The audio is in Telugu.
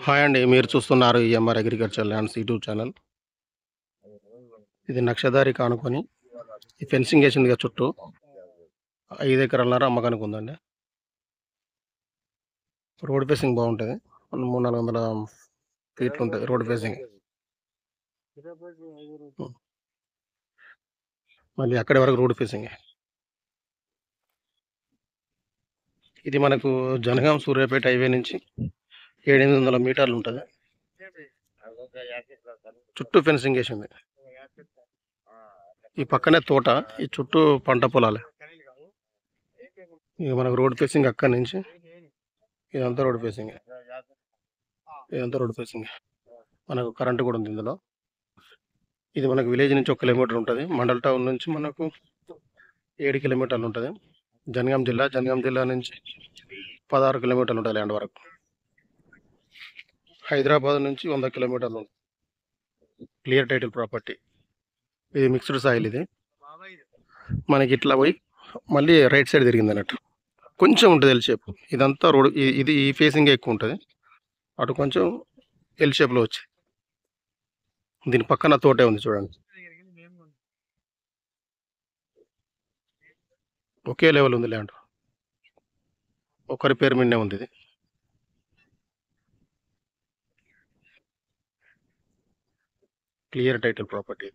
హాయ్ అండి. మీరు చూస్తున్నారు EMR agriculture lands YouTube channel. ఇది నక్షదారికి ఆనుకొని ఈ ఫెన్సింగ్ వేసిందిగా చుట్టూ 5 ఎకరాలన్నర అమ్మకానికి ఉందండి. రోడ్ ఫేసింగ్ బాగుంటుంది. 300-400 ఫీట్లు ఉంటుంది రోడ్ ఫేసింగ్. మళ్ళీ అక్కడి వరకు రోడ్ ఫేసింగ్. ఇది మనకు జనగాం సూర్యాపేట హైవే నుంచి 700 మీటర్లు ఉంటుంది. చుట్టూ ఫెన్సింగ్ వేసింది. ఈ పక్కనే తోట, ఈ చుట్టూ పంట పొలాలే. ఇక మనకు రోడ్ ఫేసింగ్ అక్కడి నుంచి ఇదంతా రోడ్ ఫేసింగ్. మనకు కరెంటు కూడా ఉంది ఇందులో. ఇది మనకు విలేజ్ నుంచి 1 కిలోమీటర్ ఉంటుంది. మండల్ టౌన్ నుంచి మనకు 7 కిలోమీటర్లు ఉంటుంది. జనగాం జిల్లా నుంచి 16 కిలోమీటర్లు ఉంటుంది ల్యాండ్ వరకు. హైదరాబాద్ నుంచి 100 కిలోమీటర్లు ఉంటుంది. Clear title property. ఇది మిక్స్డ్ సాయిల్. ఇది మనకి ఇట్లా పోయి మళ్ళీ రైట్ సైడ్ తిరిగింది అన్నట్టు. కొంచెం ఉంటుంది ఎల్ షేప్. ఇదంతా రోడ్, ఇది ఈ ఫేసింగ్ ఎక్కువ ఉంటుంది. అటు కొంచెం ఎల్ షేప్లో వచ్చి దీని పక్కన తోటే ఉంది చూడండి. ఒకే లెవెల్ ఉంది ల్యాండ్. ఒకరి పేరు మీదనే ఉంది ఇది. Clear title property.